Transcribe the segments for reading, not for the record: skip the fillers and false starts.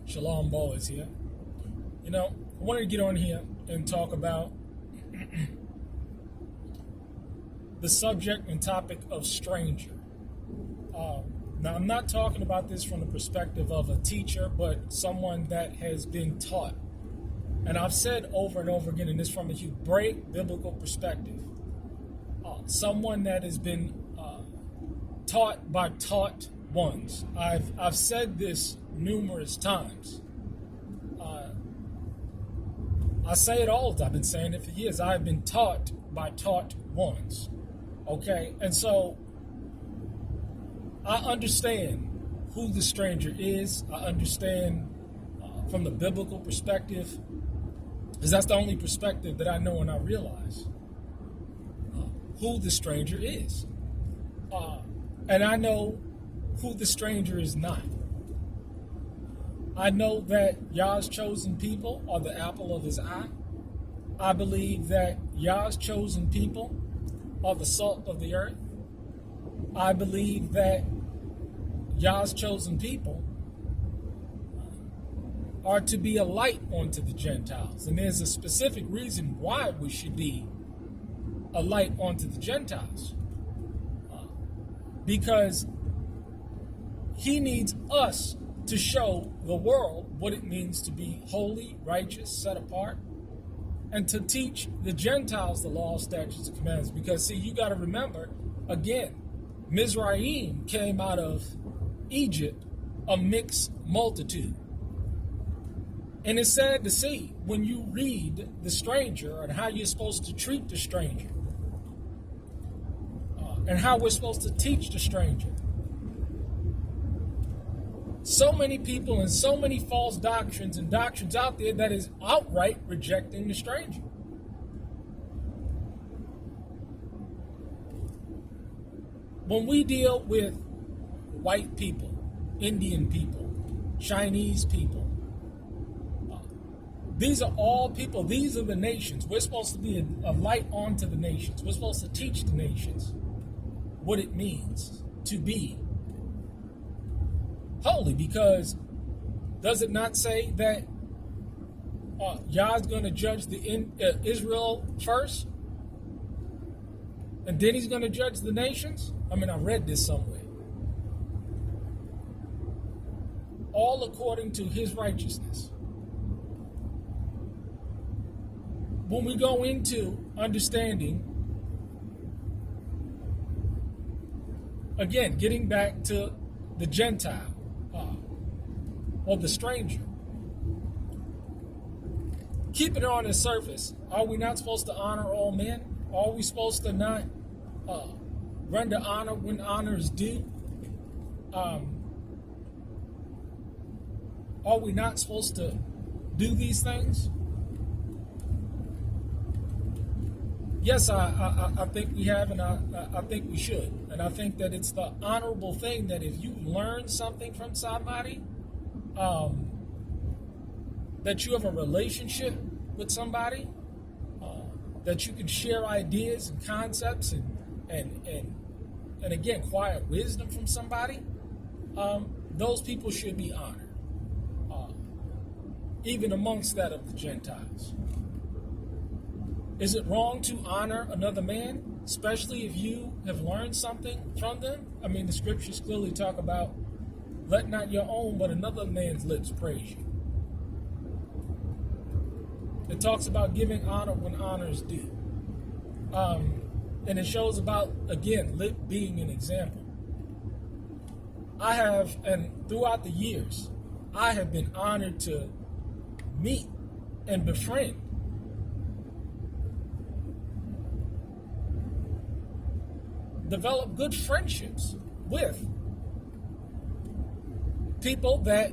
Shalom Bo is here. I wanted to get on here and talk about the subject and topic of stranger. Now, I'm not talking about this from the perspective of a teacher, but someone that has been taught. And I've said over and over again, and this from a Hebraic biblical perspective, someone that has been taught by taught ones. I've said this numerous times. I say it all the time. I've been saying it for years. I've been taught by taught ones. Okay? And so I understand who the stranger is. I understand from the biblical perspective, because that's the only perspective that I know and I realize who the stranger is. And I know who the stranger is not. I know that Yah's chosen people are the apple of his eye. I believe that Yah's chosen people are the salt of the earth. I believe that Yah's chosen people are to be a light unto the Gentiles. And there's a specific reason why we should be a light unto the Gentiles. Because he needs us to show the world what it means to be holy, righteous, set apart, and to teach the Gentiles the law, statutes, and commandments. Because, see, you got to remember, again, Mizraim came out of Egypt, a mixed multitude. And it's sad to see when you read the stranger and how you're supposed to treat the stranger and how we're supposed to teach the stranger. So many people and so many false doctrines and doctrines out there that is outright rejecting the stranger. When we deal with white people, Indian people, Chinese people, these are all people, these are the nations. We're supposed to be a light onto the nations. We're supposed to teach the nations what it means to be holy, because does it not say that Yah's going to judge the Israel first, and then he's going to judge the nations? I mean, I read this somewhere. All according to his righteousness. When we go into understanding, again, getting back to the Gentile, or the stranger. Keeping it on the surface, are we not supposed to honor all men? Are we supposed to not render honor when honor is due? Are we not supposed to do these things? Yes, I think we have, and I think we should. And I think that it's the honorable thing that if you learn something from somebody, that you have a relationship with somebody, that you can share ideas and concepts and again, quiet wisdom from somebody, those people should be honored, even amongst that of the Gentiles. Is it wrong to honor another man, especially if you have learned something from them? I mean, the scriptures clearly talk about let not your own but another man's lips praise you. It talks about giving honor when honor is due. And it shows about, again, lip being an example. I have, and throughout the years, I have been honored to meet and befriend develop good friendships with people that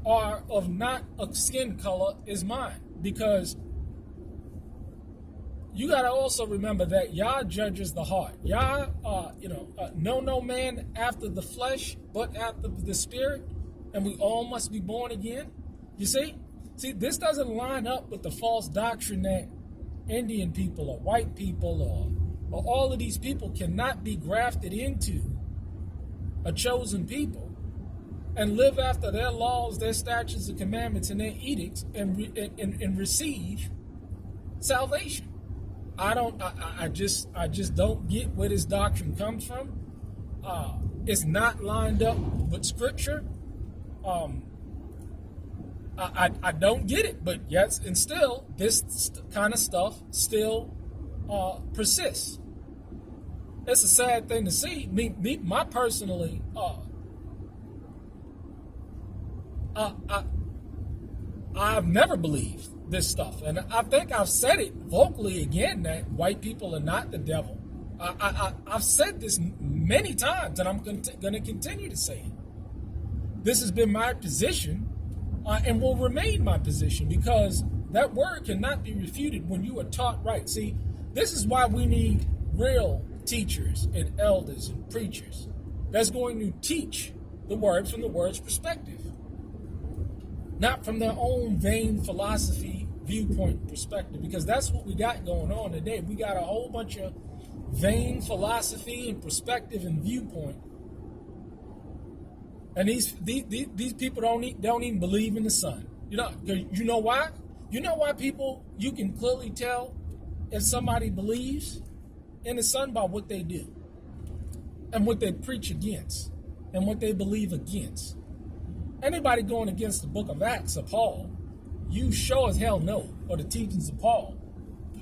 are of not a skin color as mine, because you got to also remember that Yah judges the heart. Yah, know no man after the flesh, but after the spirit, and we all must be born again. You see, this doesn't line up with the false doctrine that Indian people or white people or all of these people cannot be grafted into a chosen people and live after their laws, their statutes and commandments and their edicts, and receive salvation. I just don't get where this doctrine comes from. It's not lined up with Scripture. I don't get it, but yes, and still, this kind of stuff still persists. It's a sad thing to see. My personally, I've never believed this stuff, and I think I've said it vocally again that white people are not the devil. I've said this many times, and I'm going to continue to say it. This has been my position, and will remain my position, because that word cannot be refuted when you are taught right. See, this is why we need real teachers and elders and preachers that's going to teach the word from the word's perspective, not from their own vain philosophy, viewpoint, perspective, because that's what we got going on today. We got a whole bunch of vain philosophy and perspective and viewpoint, and these people don't even believe in the sun. You know why? You know why people, you can clearly tell if somebody believes in the sun by what they do and what they preach against and what they believe against. Anybody going against the book of Acts of Paul, you sure as hell know, or the teachings of Paul,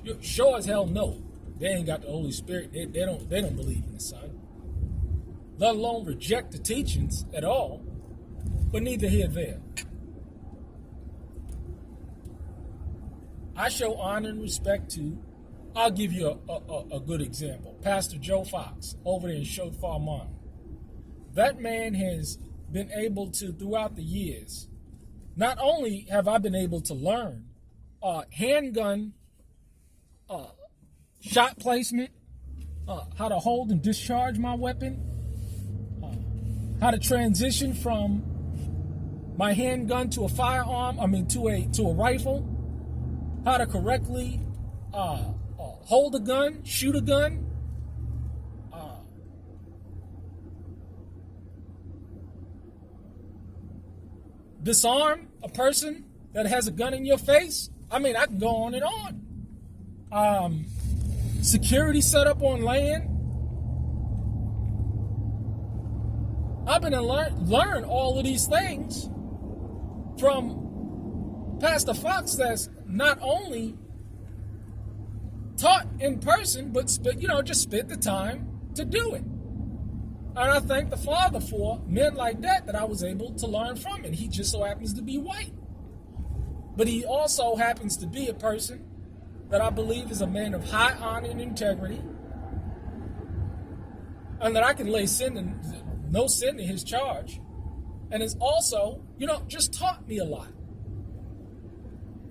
you sure as hell know they ain't got the Holy Spirit. They don't believe in the Son, let alone reject the teachings at all. But neither here nor there. I show honor and respect to, I'll give you a good example. Pastor Joe Fox over there in Shofar Mountain. That man has been able to, throughout the years, not only have I been able to learn handgun shot placement, how to hold and discharge my weapon, how to transition from my handgun to a firearm, to a rifle, how to correctly hold a gun, shoot a gun, disarm a person that has a gun in your face. I can go on and on. Security set up on land. I've been to learn all of these things from Pastor Fox, that's not only taught in person, but just spent the time to do it. And I thank the Father for men like that I was able to learn from. And he just so happens to be white. But he also happens to be a person that I believe is a man of high honor and integrity, and that I can lay no sin in his charge. And is also, just taught me a lot.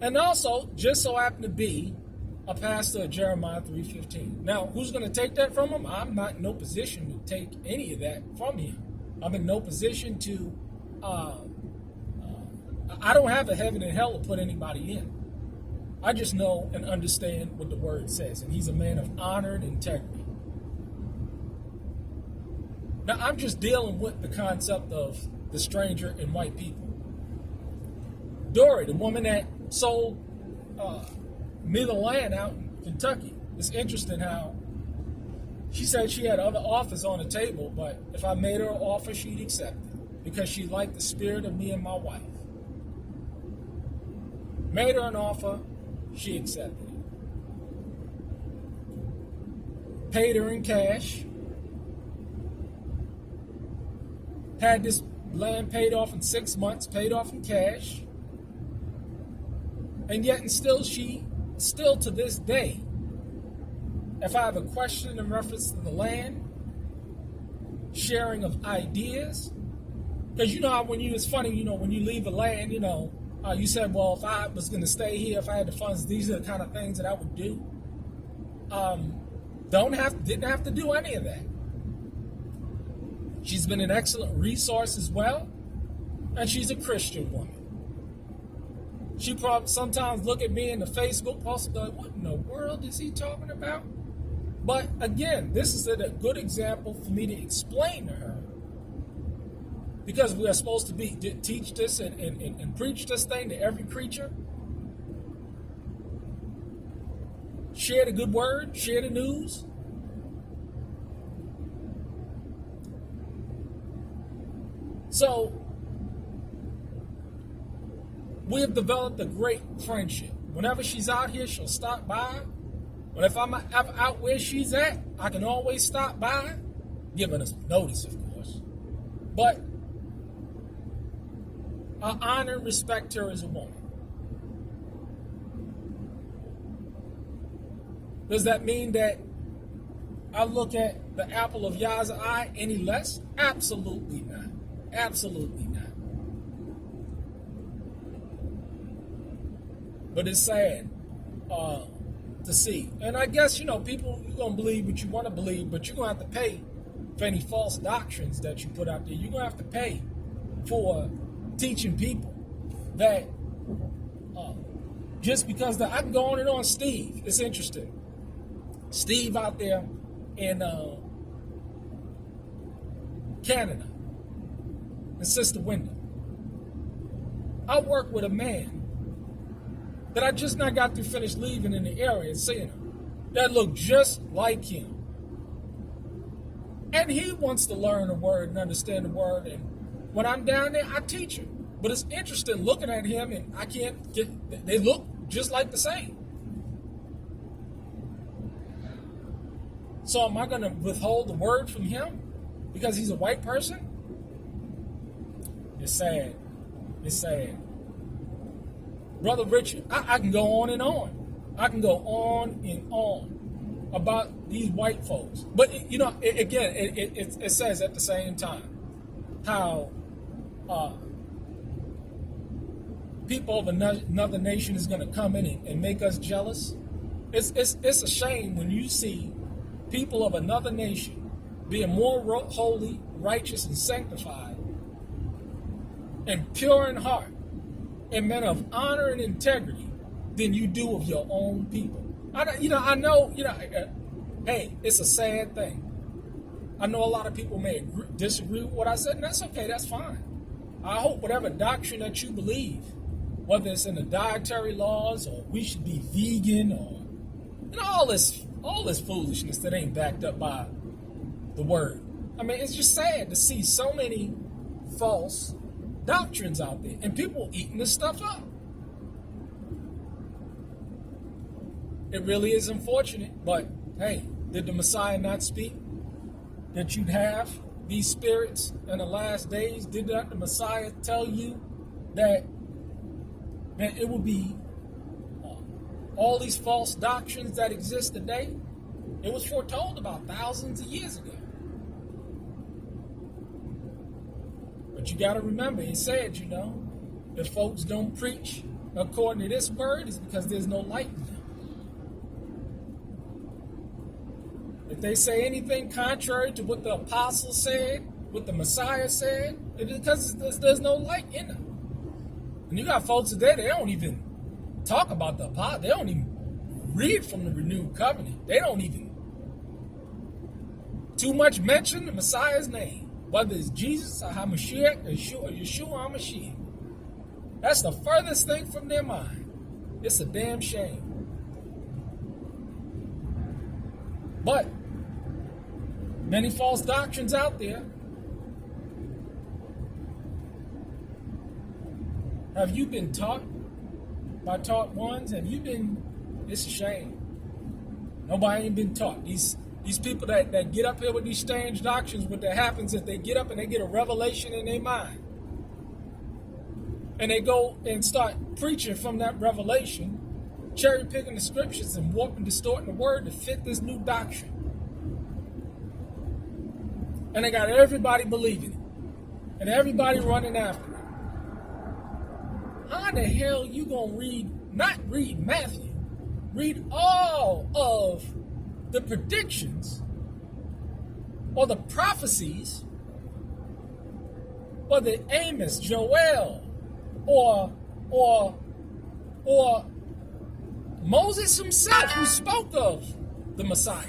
And also just so happened to be a pastor of Jeremiah 3:15. Now, who's going to take that from him? I'm not in no position to take any of that from him. I'm in no position to, I don't have a heaven and hell to put anybody in. I just know and understand what the word says. And he's a man of honor and integrity. Now, I'm just dealing with the concept of the stranger and white people. Dory, the woman that sold me the land out in Kentucky, it's interesting how she said she had other offers on the table, but if I made her an offer, she'd accept it because she liked the spirit of me and my wife. Made her an offer, she accepted it. Paid her in cash. Had this land paid off in 6 months, paid off in cash. And yet, still to this day, if I have a question in reference to the land, sharing of ideas, because when it's funny, when you leave a land, you said, well, if I was going to stay here, if I had the funds, these are the kind of things that I would do. Didn't have to do any of that. She's been an excellent resource as well, and she's a Christian woman. She probably sometimes look at me in the Facebook post and go, what in the world is he talking about? But again, this is a good example for me to explain to her because we are supposed to teach this and preach this thing to every creature. Share the good word, share the news. So we have developed a great friendship. Whenever she's out here, she'll stop by. But if I'm out where she's at, I can always stop by, giving us notice, of course. But I honor and respect her as a woman. Does that mean that I look at the apple of Yah's eye any less? Absolutely not. Absolutely not. But it's sad to see. And I guess, people, you're going to believe what you want to believe, but you're going to have to pay for any false doctrines that you put out there. You're going to have to pay for teaching people that just because I can go on and on. Steve, it's interesting. Steve out there in Canada, and Sister Wenda. I work with a man that I just not got to finish leaving in the area and seeing him that looked just like him. And he wants to learn the word and understand the word. And when I'm down there, I teach him. But it's interesting looking at him, and I can't get, they look just like the same. So am I going to withhold the word from him because he's a white person? It's sad. It's sad. Brother Richard, I can go on and on. I can go on and on about these white folks. But, it says at the same time how people of another nation is going to come in and make us jealous. It's a shame when you see people of another nation being more holy, righteous, and sanctified, and pure in heart, and men of honor and integrity than you do of your own people. I know, hey, it's a sad thing. I know a lot of people may disagree with what I said, and that's okay, that's fine. I hope whatever doctrine that you believe, whether it's in the dietary laws, or we should be vegan, or all this foolishness that ain't backed up by the word. I mean, it's just sad to see so many false doctrines out there and people eating this stuff up. It really is unfortunate, but hey, did the Messiah not speak that you'd have these spirits in the last days? Did not the Messiah tell you that it would be all these false doctrines that exist today? It was foretold about thousands of years ago. But you got to remember, he said, if folks don't preach according to this word, it's because there's no light in them. If they say anything contrary to what the apostles said, what the Messiah said, it's because there's no light in them. And you got folks today, they don't even talk about the apostle. They don't even read from the renewed covenant. They don't even too much mention the Messiah's name, whether it's Jesus or HaMashiach or Yeshua HaMashiach. That's the furthest thing from their mind. It's a damn shame. But many false doctrines out there. Have you been taught by taught ones? It's a shame. Nobody ain't been taught. These people that get up here with these strange doctrines, what that happens is they get up and they get a revelation in their mind. And they go and start preaching from that revelation, cherry picking the scriptures and warping, distorting the word to fit this new doctrine. And they got everybody believing it. And everybody running after it. How the hell you gonna not read Matthew, read all of the predictions or the prophecies or the Amos, Joel, or Moses himself, who spoke of the Messiah?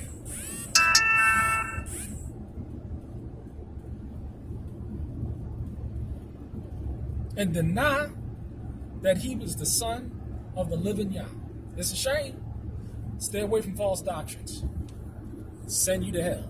and deny that he was the son of the living Yah. It's a shame. Stay away from false doctrines. Send you to hell.